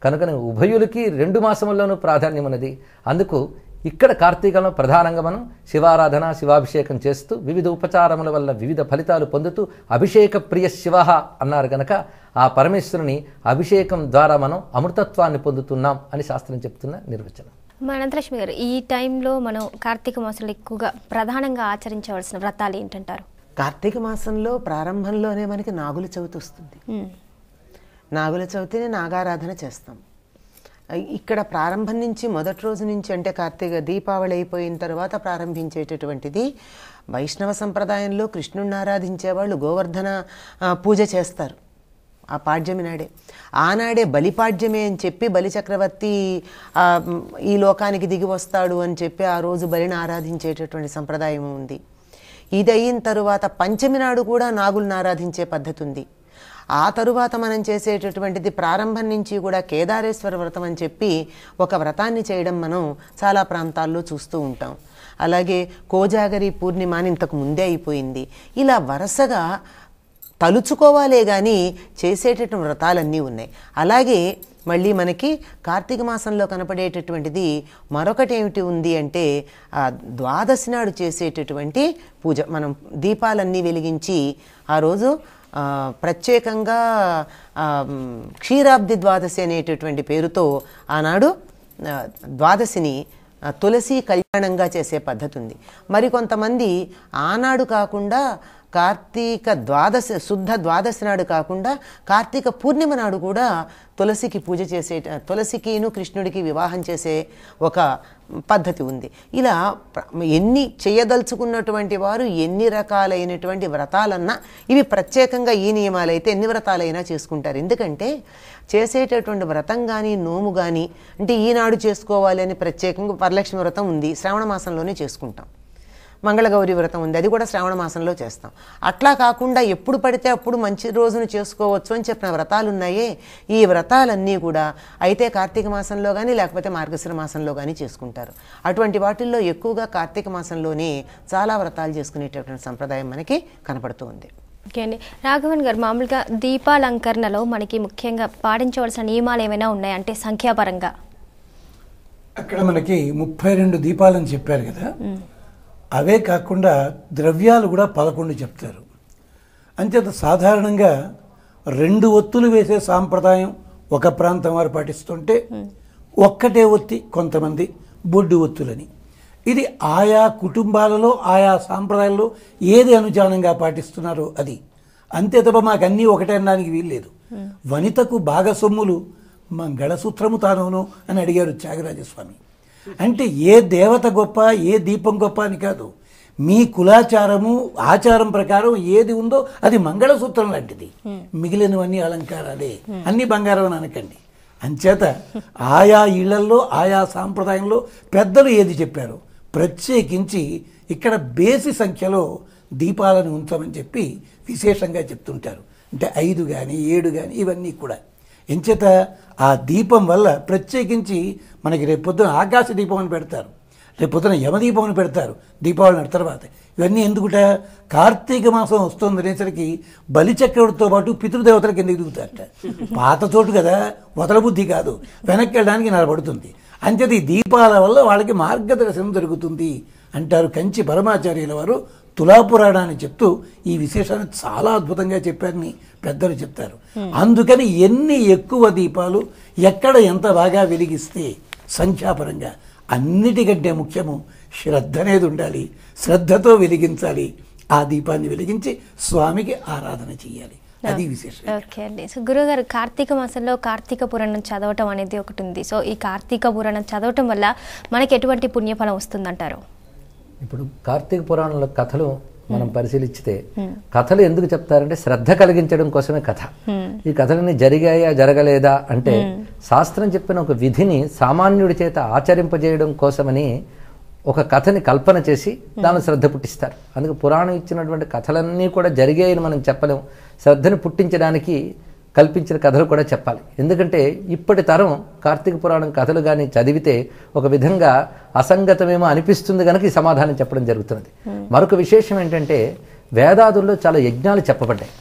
కనుకనే ఉభయులకి 2 మాసముల్లోనూ ప్రాధాన్యం ఉన్నది. అందుకు ఇక్కడ కార్తీకంలో ప్రధానంగా మనం శివారాధన శివాభిషేకం చేస్తూ వివిధ ఉపచారముల వల్ల వివిధ ఫలితాలు పొందుతూ అభిషేక ప్రియ శివ అన్నారు గనక ఆ పరమేశ్వరుని అభిషేకం ద్వారా మనం అమృతత్వాన్ని పొందుతున్నాం అని శాస్త్రం చెప్తున్న నిర్వచనం. అనంతలక్ష్మి గారు, ఈ టైంలో మనం కార్తీక మాసంలో ఎక్కువగా ప్రధానంగా ఆచరించవలసిన వ్రతాలు ఏంటంటారు? కార్తీక మాసంలో ప్రారంభంలోనే మనకి నాగుల చవితి వస్తుంది. నాగుల చవితిని నాగారాధన చేస్తాం. ఇక్కడ ప్రారంభం నుంచి మొదటి రోజు నుంచి అంటే కార్తీక దీపావళి అయిపోయిన తర్వాత ప్రారంభించేటటువంటిది వైష్ణవ సంప్రదాయంలో కృష్ణుడిని ఆరాధించే వాళ్ళు గోవర్ధన పూజ చేస్తారు ఆ పాడ్యమి నాడే. ఆనాడే బలిపాడ్యమే అని చెప్పి బలి చక్రవర్తి ఈ లోకానికి దిగి వస్తాడు అని చెప్పి ఆ రోజు బలిని ఆరాధించేటటువంటి సంప్రదాయం ఉంది. ఇది అయిన తరువాత పంచమి నాడు కూడా నాగులను ఆరాధించే పద్ధతి ఉంది. ఆ తరువాత మనం చేసేటటువంటిది ప్రారంభం నుంచి కూడా కేదారేశ్వర వ్రతం అని చెప్పి ఒక వ్రతాన్ని చేయడం మనం చాలా ప్రాంతాల్లో చూస్తూ ఉంటాం. అలాగే కోజాగరి పూర్ణిమ అని ఇంతకు ముందే అయిపోయింది. ఇలా వరుసగా తలుచుకోవాలే కానీ చేసేటటువంటి వ్రతాలన్నీ ఉన్నాయి. అలాగే మళ్ళీ మనకి కార్తీక మాసంలో కనపడేటటువంటిది మరొకటి ఏమిటి ఉంది అంటే ద్వాదశి నాడు చేసేటటువంటి పూజ. మనం దీపాలన్నీ వెలిగించి ఆ రోజు ప్రత్యేకంగా క్షీరాబ్ది ద్వాదశి అనేటటువంటి పేరుతో ఆనాడు ద్వాదశిని తులసి కళ్యాణంగా చేసే పద్ధతి ఉంది. మరికొంతమంది ఆనాడు కాకుండా కార్తీక ద్వాదశి శుద్ధ ద్వాదశి నాడు కాకుండా కార్తీక పూర్ణిమ నాడు కూడా తులసికి పూజ చేసే తులసికిను కృష్ణుడికి వివాహం చేసే ఒక పద్ధతి ఉంది. ఇలా ఎన్ని చేయదలుచుకున్నటువంటి వారు ఎన్ని రకాలైనటువంటి వ్రతాలన్నా ఇవి ప్రత్యేకంగా ఈ నియమాలైతే ఎన్ని వ్రతాలైనా చేసుకుంటారు. ఎందుకంటే చేసేటటువంటి వ్రతం కానీ నోము కానీ అంటే ఈనాడు చేసుకోవాలి అని ప్రత్యేకంగా వరలక్ష్మి వ్రతం ఉంది, శ్రావణ మాసంలోనే చేసుకుంటాం. మంగళగౌరి వ్రతం ఉంది, అది కూడా శ్రావణ మాసంలో చేస్తాం. అట్లా కాకుండా ఎప్పుడు పడితే అప్పుడు మంచి రోజును చేసుకోవచ్చు అని చెప్పిన వ్రతాలు ఉన్నాయే, ఈ వ్రతాలన్నీ కూడా అయితే కార్తీక మాసంలో కానీ లేకపోతే మార్గశిర మాసంలో కానీ చేసుకుంటారు. అటువంటి వాటిల్లో ఎక్కువగా కార్తీక మాసంలోనే చాలా వ్రతాలు చేసుకునేటటువంటి సంప్రదాయం మనకి కనపడుతూ ఉంది. ఓకే అండి. రాఘవన్ గారు, మామూలుగా దీపాలంకరణలో మనకి ముఖ్యంగా పాటించవలసిన నియమాలు ఏమైనా ఉన్నాయి అంటే సంఖ్యాపరంగా? అక్కడ మనకి 32 దీపాలని చెప్పారు కదా, అవే కాకుండా ద్రవ్యాలు కూడా 11 చెప్తారు. అంచేత సాధారణంగా 2 ఒత్తులు వేసే సాంప్రదాయం ఒక ప్రాంతం వారు పాటిస్తుంటే ఒక్కటే ఒత్తి కొంతమంది బొడ్డు ఒత్తులని. ఇది ఆయా కుటుంబాలలో ఆయా సాంప్రదాయాల్లో ఏది అనుచానంగా పాటిస్తున్నారో అది అంతే తప్ప మాకు అన్నీ ఒకటే అనడానికి వీల్లేదు. వనితకు భాగసొమ్ములు మంగళసూత్రము తానును అని అడిగారు త్యాగరాజస్వామి. అంటే ఏ దేవత గొప్ప ఏ దీపం గొప్ప అని కాదు, మీ కులాచారము ఆచారం ప్రకారం ఏది ఉందో అది మంగళసూత్రం లాంటిది, మిగిలినవన్నీ అలంకారాలే, అన్ని బంగారం అని అనకండి. అంచేత ఆయా ఇళ్లల్లో ఆయా సాంప్రదాయంలో పెద్దలు ఏది చెప్పారో ప్రత్యేకించి ఇక్కడ బేసి సంఖ్యలో దీపాలను ఉంచమని చెప్పి విశేషంగా చెప్తుంటారు. అంటే 5 కానీ 7 కానీ ఇవన్నీ కూడా. ఎంచేత ఆ దీపం వల్ల ప్రత్యేకించి మనకి రేపొద్దున ఆకాశ దీపం అని పెడతారు, రేపొద్దున యమదీపం అని పెడతారు దీపావళి తర్వాత. ఇవన్నీ ఎందుకుట, కార్తీక మాసం వస్తుంది అనేసరికి బలిచక్రవర్తితో పాటు పితృదేవతల కింద దిగుతారట. పాత చోటు కదా, వదలబుద్ధి కాదు, వెనక్కి వెళ్ళడానికి నిలబడుతుంది. అంచేత ఈ దీపాల వల్ల వాళ్ళకి మార్గదర్శనం జరుగుతుంది అంటారు కంచి పరమాచార్యుల వారు తులాపురాణాన్ని చెప్తూ. ఈ విశేషాన్ని చాలా అద్భుతంగా చెప్పారని పెద్దలు చెప్తారు. అందుకని ఎన్ని ఎక్కువ దీపాలు ఎక్కడ ఎంత బాగా వెలిగిస్తే సంఖ్యాపరంగా అన్నిటికంటే ముఖ్యము శ్రద్ధ అనేది ఉండాలి. శ్రద్ధతో వెలిగించాలి, ఆ దీపాన్ని వెలిగించి స్వామికి ఆరాధన చేయాలి, అది విశేషం. ఓకే అండి. సో గురుగారు, కార్తీక మాసంలో కార్తీక పురాణం చదవటం అనేది ఒకటి ఉంది. సో ఈ కార్తీక పురాణం చదవటం వల్ల మనకి ఎటువంటి పుణ్యఫలం వస్తుందంటారు? ఇప్పుడు కార్తీక పురాణంలో కథలు మనం పరిశీలించితే కథలు ఎందుకు చెప్తారంటే శ్రద్ధ కలిగించడం కోసమే కథ. ఈ కథలన్నీ జరిగాయా జరగలేదా అంటే శాస్త్రం చెప్పిన ఒక విధిని సామాన్యుడి చేత ఆచరింపజేయడం కోసమని ఒక కథని కల్పన చేసి దాన్ని శ్రద్ధ పుట్టిస్తారు. అందుకే పురాణం ఇచ్చినటువంటి కథలన్నీ కూడా జరిగాయని మనం చెప్పలేము. శ్రద్ధని పుట్టించడానికి కల్పించిన కథలు కూడా చెప్పాలి. ఎందుకంటే ఇప్పటి తరం కార్తీక పురాణం కథలు కానీ చదివితే ఒక విధంగా అసంగతమేమో అనిపిస్తుంది కనుక ఈ సమాధానం చెప్పడం జరుగుతున్నది. మరొక విశేషం ఏంటంటే వేదాదుల్లో చాలా యజ్ఞాలు చెప్పబడ్డాయి.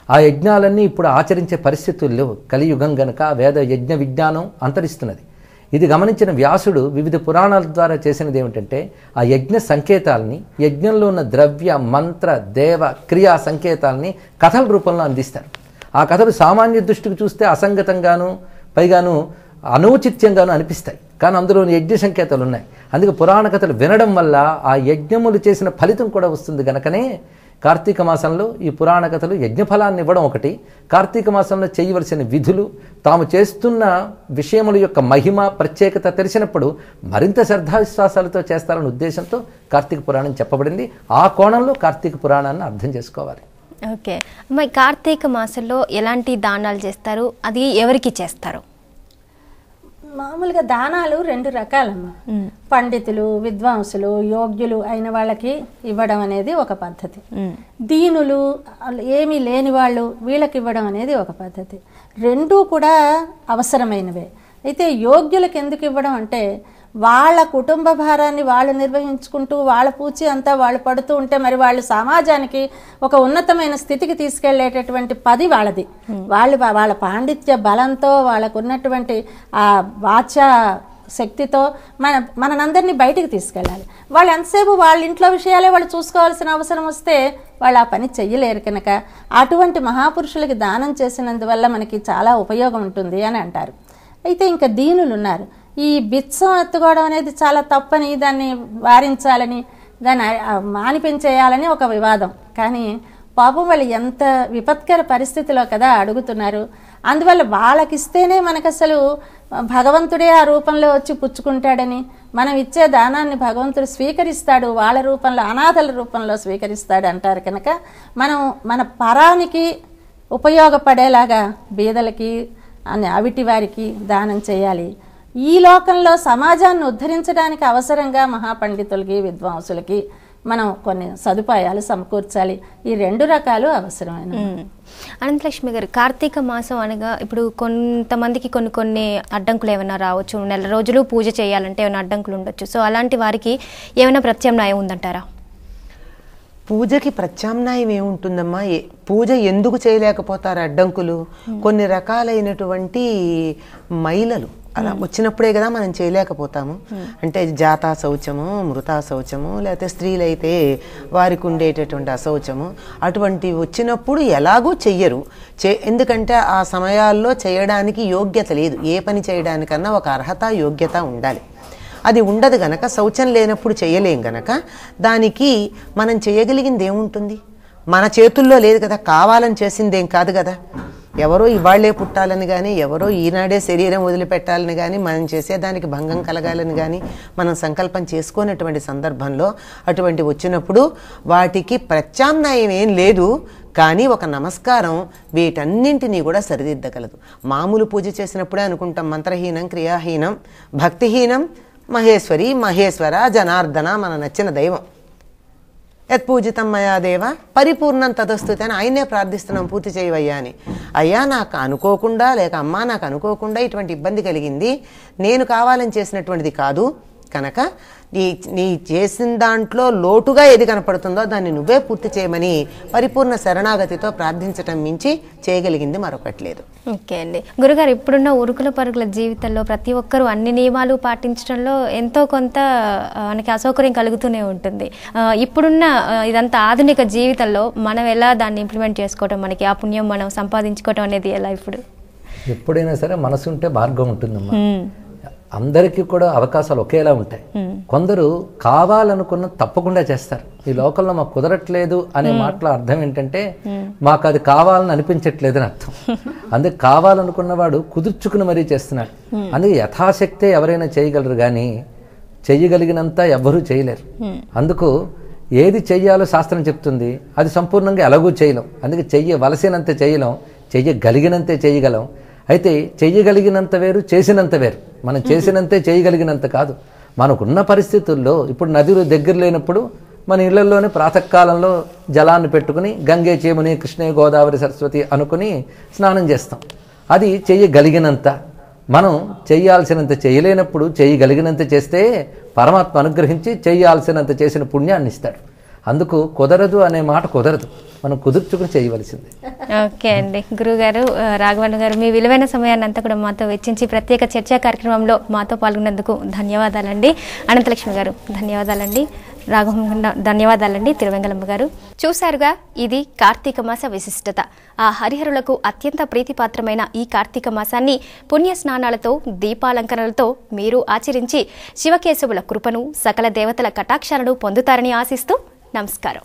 ఆ యజ్ఞాలన్నీ ఇప్పుడు ఆచరించే పరిస్థితులు లేవు. కలియుగం గనక వేద యజ్ఞ విజ్ఞానం అంతరిస్తున్నది. ఇది గమనించిన వ్యాసుడు వివిధ పురాణాల ద్వారా చేసినది ఏమిటంటే ఆ యజ్ఞ సంకేతాలని, యజ్ఞంలో ఉన్న ద్రవ్య మంత్ర దేవ క్రియా సంకేతాలని కథల రూపంలో అందిస్తారు. ఆ కథలు సామాన్య దృష్టికి చూస్తే అసంగతంగాను పైగాను అనౌచిత్యంగాను అనిపిస్తాయి, కానీ అందులో యజ్ఞ సంకేతాలు ఉన్నాయి. అందుకే పురాణ కథలు వినడం వల్ల ఆ యజ్ఞములు చేసిన ఫలితం కూడా వస్తుంది. గనకనే కార్తీక మాసంలో ఈ పురాణ కథలు యజ్ఞఫలాన్ని ఇవ్వడం ఒకటి, కార్తీక మాసంలో చేయవలసిన విధులు, తాము చేస్తున్న విషయముల యొక్క మహిమ ప్రత్యేకత తెలిసినప్పుడు మరింత శ్రద్ధావిశ్వాసాలతో చేస్తారన్న ఉద్దేశంతో కార్తీక పురాణం చెప్పబడింది. ఆ కోణంలో కార్తీక పురాణాన్ని అర్థం చేసుకోవాలి. ఓకే, మరి కార్తీక మాసంలో ఎలాంటి దానాలు చేస్తారు, అది ఎవరికి చేస్తారు? మామూలుగా దానాలు 2 రకాలమ్మా. పండితులు, విద్వాంసులు, యోగ్యులు అయిన వాళ్ళకి ఇవ్వడం అనేది ఒక పద్ధతి. దీనులు, ఏమీ లేని వాళ్ళు, వీళ్ళకి ఇవ్వడం అనేది ఒక పద్ధతి. 2 కూడా అవసరమైనవే. అయితే యోగ్యులకు ఎందుకు ఇవ్వడం అంటే వాళ్ళ కుటుంబ భారాన్ని వాళ్ళు నిర్వహించుకుంటూ వాళ్ళ పూచి అంతా వాళ్ళు పడుతూ ఉంటే మరి వాళ్ళు సమాజానికి ఒక ఉన్నతమైన స్థితికి తీసుకెళ్లేటటువంటి పది వాళ్ళది. వాళ్ళ పాండిత్య బలంతో, వాళ్ళకు ఉన్నటువంటి ఆ వాచా శక్తితో మనందరినీ బయటికి తీసుకెళ్ళాలి. వాళ్ళు ఎంతసేపు వాళ్ళ ఇంట్లో విషయాలే వాళ్ళు చూసుకోవాల్సిన అవసరం వస్తే వాళ్ళు ఆ పని చెయ్యలేరు. కనుక అటువంటి మహాపురుషులకి దానం చేసినందువల్ల మనకి చాలా ఉపయోగం ఉంటుంది అని అంటారు. అయితే ఇంకా దీనులు ఉన్నారు. ఈ బిత్సం ఎత్తుకోవడం అనేది చాలా తప్పని, దాన్ని వారించాలని, దాన్ని మానిపించేయాలని ఒక వివాదం. కానీ పాపం వాళ్ళు ఎంత విపత్కర పరిస్థితిలో కదా అడుగుతున్నారు. అందువల్ల వాళ్ళకిస్తేనే మనకు అసలు భగవంతుడే ఆ రూపంలో వచ్చి పుచ్చుకుంటాడని, మనం ఇచ్చే దానాన్ని భగవంతుడు స్వీకరిస్తాడు, వాళ్ళ రూపంలో, అనాథల రూపంలో స్వీకరిస్తాడు అంటారు. కనుక మనం మన పరానికి ఉపయోగపడేలాగా బీదలకి, అవిటి వారికి దానం చేయాలి. ఈ లోకంలో సమాజాన్ని ఉద్ధరించడానికి అవసరంగా మహాపండితులకి, విద్వాంసులకి మనం కొన్ని సదుపాయాలు సమకూర్చాలి. ఈ 2 రకాలు అవసరమైన. అనంతలక్ష్మి గారు, కార్తీక మాసం అనగా ఇప్పుడు కొంతమందికి కొన్ని అడ్డంకులు ఏమైనా రావచ్చు. నెల రోజులు పూజ చేయాలంటే ఏమైనా అడ్డంకులు ఉండొచ్చు. సో అలాంటి వారికి ఏమైనా ప్రత్యామ్నాయం ఉందంటారా? పూజకి ప్రత్యామ్నాయం ఏముంటుందమ్మా? పూజ ఎందుకు చేయలేకపోతారు? అడ్డంకులు కొన్ని రకాలైనటువంటి మైలలు అలా వచ్చినప్పుడే కదా మనం చేయలేకపోతాము. అంటే జాతా శౌచము, మృతా శౌచము, లేకపోతే స్త్రీలైతే వారికి ఉండేటటువంటి అశౌచము, అటువంటివి వచ్చినప్పుడు ఎలాగూ చెయ్యరు. ఎందుకంటే ఆ సమయాల్లో చేయడానికి యోగ్యత లేదు. ఏ పని చేయడానికన్నా ఒక అర్హత, యోగ్యత ఉండాలి. అది ఉండదు గనక, శౌచం లేనప్పుడు చేయలేం గనక దానికి మనం చేయగలిగింది ఏముంటుంది? మన చేతుల్లో లేదు కదా, కావాలని చేసిందేం కాదు కదా. ఎవరో ఇవాళ్లే పుట్టాలని కానీ, ఎవరో ఈనాడే శరీరం వదిలిపెట్టాలని కానీ, మనం చేసేదానికి భంగం కలగాలని కానీ మనం సంకల్పం చేసుకునేటువంటి సందర్భంలో అటువంటి వచ్చినప్పుడు వాటికి ప్రత్యామ్నాయం ఏం లేదు. కానీ ఒక నమస్కారం వీటన్నింటినీ కూడా సరిదిద్దగలదు. మామూలు పూజ చేసినప్పుడే అనుకుంటాం మంత్రహీనం, క్రియాహీనం, భక్తిహీనం, మహేశ్వరి, మహేశ్వర, జనార్దన, మన నచ్చిన దైవం, యత్పూజితం మయా దేవ పరిపూర్ణం తదస్తుతి అని ఆయనే ప్రార్థిస్తున్నాం, పూర్తి చేయవయ్యా అని. అయ్యా నాకు అనుకోకుండా, లేక అమ్మా నాకు అనుకోకుండా ఇటువంటి ఇబ్బంది కలిగింది, నేను కావాలని చేసినటువంటిది కాదు కనుక నీ చేసిన దాంట్లో లోటుగా ఏది కనపడుతుందో దాన్ని నువ్వే పూర్తి చేయమని పరిపూర్ణ శరణాగతితో ప్రార్థించటం మించి చేయగలిగింది మరొకటి లేదు. ఓకే అండి. గురుగారు, ఇప్పుడున్న ఉరుకుల పరుగుల జీవితంలో ప్రతి ఒక్కరూ అన్ని నియమాలు పాటించడంలో ఎంతో కొంత మనకి అసౌకర్యం కలుగుతూనే ఉంటుంది. ఇప్పుడున్న ఇదంతా ఆధునిక జీవితంలో మనం ఎలా దాన్ని ఇంప్లిమెంట్ చేసుకోవటం, మనకి ఆ పుణ్యం మనం సంపాదించుకోవటం అనేది ఎలా? ఇప్పుడు ఎప్పుడైనా సరే మనసు ఉంటే మార్గం ఉంటుందమ్మా. అందరికీ కూడా అవకాశాలు ఒకేలా ఉంటాయి. కొందరు కావాలనుకున్న తప్పకుండా చేస్తారు. ఈ లోకంలో మాకు కుదరట్లేదు అనే మాటల అర్థం ఏంటంటే మాకు అది కావాలని అనిపించట్లేదు అని అర్థం. అందుకే కావాలనుకున్నవాడు కుదుర్చుకుని మరీ చేస్తున్నాడు. అందుకే యథాశక్తే ఎవరైనా చేయగలరు, కానీ చెయ్యగలిగినంత ఎవ్వరూ చేయలేరు. అందుకు ఏది చెయ్యాలో శాస్త్రం చెప్తుంది, అది సంపూర్ణంగా ఎలాగూ చేయలేం. అందుకే చెయ్యవలసినంత చేయలేం, చెయ్యగలిగినంతే చేయగలం. అయితే చెయ్యగలిగినంత వేరు, చేసినంత వేరు. మనం చేసినంతే చేయగలిగినంత కాదు. మనకున్న పరిస్థితుల్లో ఇప్పుడు నదులు దగ్గర లేనప్పుడు మన ఇళ్లలోనే ప్రాతకాలంలో జలాన్ని పెట్టుకుని గంగే, చేముని, కృష్ణ, గోదావరి, సరస్వతి అనుకుని స్నానం చేస్తాం. అది చెయ్యగలిగినంత. మనం చెయ్యాల్సినంత చేయలేనప్పుడు చేయగలిగినంత చేస్తే పరమాత్మ అనుగ్రహించి చేయాల్సినంత చేసిన పుణ్యాన్ని ఇస్తాడు. అందుకు కుదరదు అనే మాట కుదరదు, మనం కుదుర్చుకుని చేయవలసింది. ఓకే అండి. గురుగారు, రాఘవన్ గారు, మీ విలువైన సమయాన్ని అంతా కూడా మాతో వెచ్చించి ప్రత్యేక చర్చా కార్యక్రమంలో మాతో పాల్గొన్నందుకు ధన్యవాదాలండి. అనంతలక్ష్మి గారు ధన్యవాదాలండి. రాఘవన్ ధన్యవాదాలండి. తిరువెంగళమ్మ గారు, చూశారుగా, ఇది కార్తీక మాస విశిష్టత. ఆ హరిహరులకు అత్యంత ప్రీతిపాత్రమైన ఈ కార్తీక మాసాన్ని పుణ్య స్నానాలతో, దీపాలంకరణలతో మీరు ఆచరించి శివకేశవుల కృపను, సకల దేవతల కటాక్షాలను పొందుతారని ఆశిస్తూ నమస్కారం.